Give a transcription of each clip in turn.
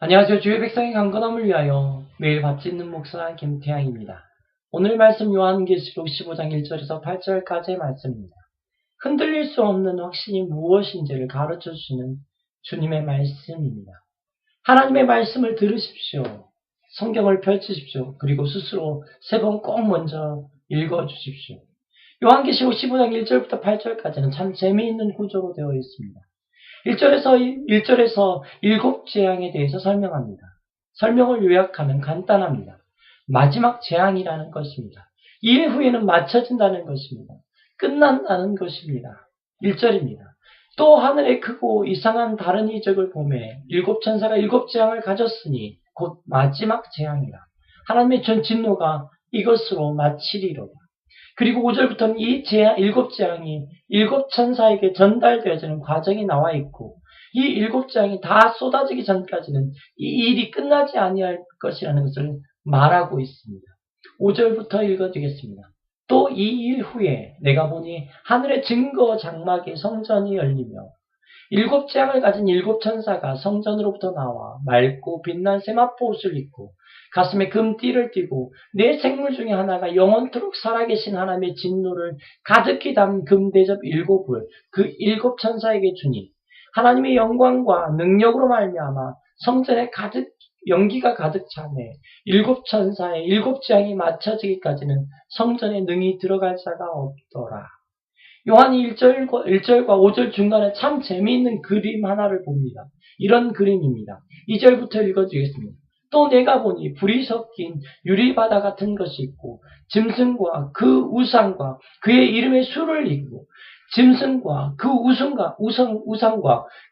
안녕하세요. 주의 백성의 강건함을 위하여 매일 밥 짓는 목사 김태양입니다. 오늘 말씀 요한계시록 15장 1절에서 8절까지의 말씀입니다. 흔들릴 수 없는 확신이 무엇인지를 가르쳐 주시는 주님의 말씀입니다. 하나님의 말씀을 들으십시오. 성경을 펼치십시오. 그리고 스스로 3번 꼭 먼저 읽어주십시오. 요한계시록 15장 1절부터 8절까지는 참 재미있는 구조로 되어 있습니다. 1절에서 7재앙에 대해서 설명합니다. 설명을 요약하면 간단합니다. 마지막 재앙이라는 것입니다. 이후에는 맞춰진다는 것입니다. 끝난다는 것입니다. 1절입니다. 또 하늘에 크고 이상한 다른 이적을 보매 7천사가 7재앙을 가졌으니 곧 마지막 재앙이라. 하나님의 전 진노가 이것으로 마치리로다. 그리고 5절부터는 이 7재앙이 7천사에게 전달되어지는 과정이 나와 있고 이 7재앙이 다 쏟아지기 전까지는 이 일이 끝나지 아니할 것이라는 것을 말하고 있습니다. 5절부터 읽어드리겠습니다. 또 이 일 후에 내가 보니 하늘의 증거 장막의 성전이 열리며 7재앙을 가진 7천사가 성전으로부터 나와 맑고 빛난 세마포 옷을 입고 가슴에 금띠를 띠고 네 생물 중에 하나가 영원토록 살아계신 하나님의 진노를 가득히 담은 금대접 7을 그 7천사에게 주니 하나님의 영광과 능력으로 말미암아 성전에 연기가 가득 차네 7천사의 7재앙이 마쳐지기까지는 성전에 능히 들어갈 자가 없더라. 요한이 1절과 5절 중간에 참 재미있는 그림 하나를 봅니다. 이런 그림입니다. 2절부터 읽어드리겠습니다. 또 내가 보니 불이 섞인 유리바다 같은 것이 있고 짐승과 그 우상과 그의 이름의 수를 이기고 짐승과 그 우상과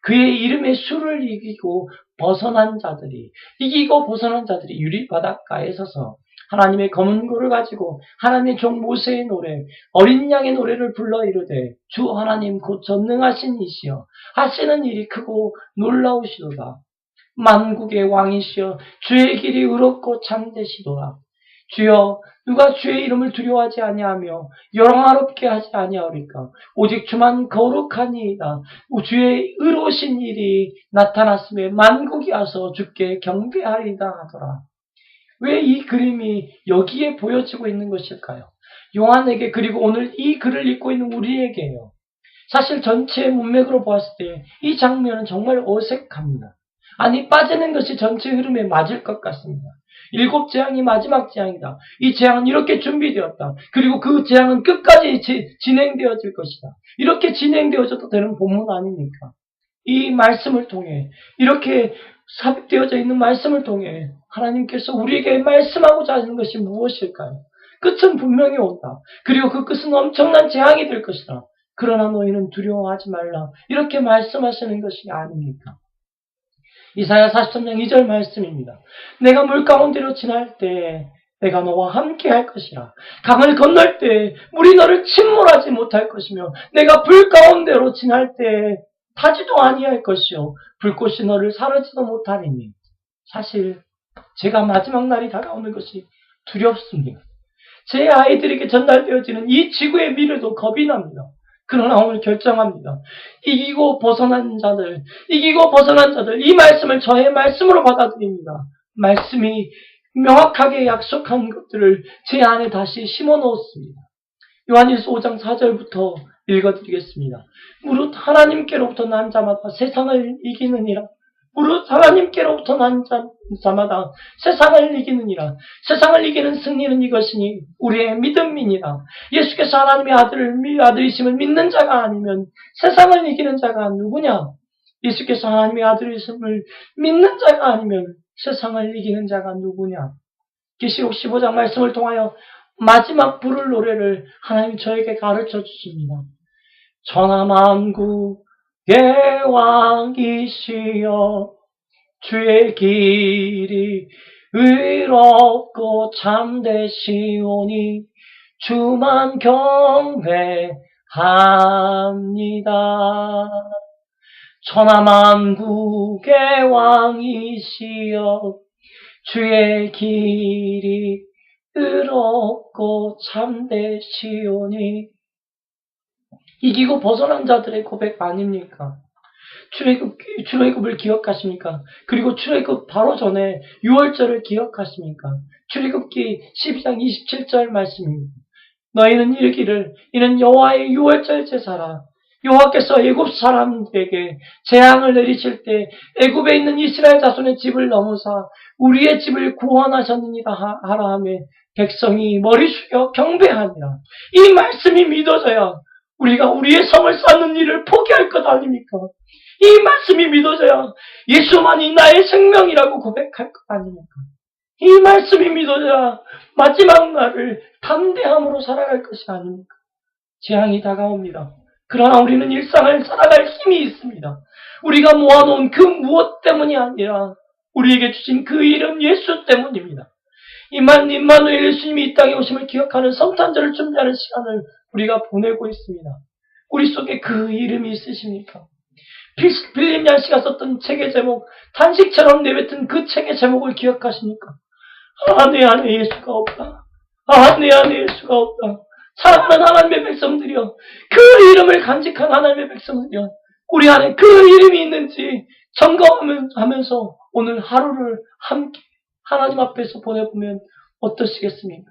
그의 이름의 수를 이기고 이기고 벗어난 자들이 유리바닷가에 서서 하나님의 검은 고를 가지고 하나님의 종 모세의 노래 어린 양의 노래를 불러 이르되 주 하나님 곧 전능하신 이시여 하시는 일이 크고 놀라우시도다. 만국의 왕이시여 주의 길이 의롭고 참되시도다. 주여 누가 주의 이름을 두려워하지 아니하며 영화롭게 하지 아니하오리까. 오직 주만 거룩하니이다. 주의 의로우신 일이 나타났음에 만국이 와서 주께 경배하리이다 하더라. 왜 이 그림이 여기에 보여지고 있는 것일까요? 요한에게 그리고 오늘 이 글을 읽고 있는 우리에게요. 사실 전체 문맥으로 보았을 때 이 장면은 정말 어색합니다. 아니 빠지는 것이 전체 흐름에 맞을 것 같습니다. 7재앙이 마지막 재앙이다. 이 재앙은 이렇게 준비되었다. 그리고 그 재앙은 끝까지 진행되어질 것이다. 이렇게 진행되어져도 되는 본문 아닙니까? 이 말씀을 통해 이렇게 삽입되어져 있는 말씀을 통해 하나님께서 우리에게 말씀하고자 하는 것이 무엇일까요? 끝은 분명히 온다. 그리고 그 끝은 엄청난 재앙이 될 것이다. 그러나 너희는 두려워하지 말라. 이렇게 말씀하시는 것이 아닙니까? 이사야 43장 2절 말씀입니다. 내가 물 가운데로 지날 때 내가 너와 함께 할 것이라. 강을 건널 때 물이 너를 침몰하지 못할 것이며 내가 불 가운데로 지날 때 타지도 아니할 것이요 불꽃이 너를 사르지도 못하리니. 사실 제가 마지막 날이 다가오는 것이 두렵습니다. 제 아이들에게 전달되어지는 이 지구의 미래도 겁이 납니다. 그러나 오늘 결정합니다. 이기고 벗어난 자들, 이 말씀을 저의 말씀으로 받아들입니다. 말씀이 명확하게 약속한 것들을 제 안에 다시 심어 넣었습니다. 요한일서 5장 4절부터 읽어드리겠습니다. 무릇 하나님께로부터 난 자마다 세상을 이기느니라. 무릇 하나님께로부터 난 자마다 세상을 이기느니라. 세상을 이기는 승리는 이것이니 우리의 믿음이니라. 예수께서 하나님의 아들이심을 믿는 자가 아니면 세상을 이기는 자가 누구냐? 예수께서 하나님의 아들이심을 믿는 자가 아니면 세상을 이기는 자가 누구냐? 계시록 15장 말씀을 통하여 마지막 부를 노래를 하나님 저에게 가르쳐 주십니다. 천하만국의 왕이시여 주의 길이 의롭고 참되시오니 주만 경배합니다. 천하만국의 왕이시여 주의 길이 의롭고 참되시오니. 이기고 벗어난 자들의 고백 아닙니까? 출애굽을 기억하십니까? 그리고 출애굽 바로 전에 유월절을 기억하십니까? 출애굽기 12장 27절 말씀입니다. 너희는 이르기를 이는 여호와의 유월절 제사라. 여호와께서 애굽 사람들에게 재앙을 내리실 때 애굽에 있는 이스라엘 자손의 집을 넘어사 우리의 집을 구원하셨느니라 하라 하며 백성이 머리 숙여 경배하니라. 이 말씀이 믿어져야 우리가 우리의 성을 쌓는 일을 포기할 것 아닙니까? 이 말씀이 믿어져야 예수만이 나의 생명이라고 고백할 것 아닙니까? 이 말씀이 믿어져야 마지막 날을 담대함으로 살아갈 것이 아닙니까? 재앙이 다가옵니다. 그러나 우리는 일상을 살아갈 힘이 있습니다. 우리가 모아놓은 그 무엇 때문이 아니라 우리에게 주신 그 이름 예수 때문입니다. 임마누엘 예수님이 이 땅에 오심을 기억하는 성탄절을 준비하는 시간을 우리가 보내고 있습니다. 우리 속에 그 이름이 있으십니까? 빌림 양씨가 썼던 책의 제목, 탄식처럼 내뱉은 그 책의 제목을 기억하십니까? 내 안에 예수가 없다. 내 안에 예수가 없다. 사랑하는 하나님의 백성들이여, 그 이름을 간직한 하나님의 백성들이여, 우리 안에 그 이름이 있는지 점검하면서 오늘 하루를 함께 하나님 앞에서 보내보면 어떠시겠습니까?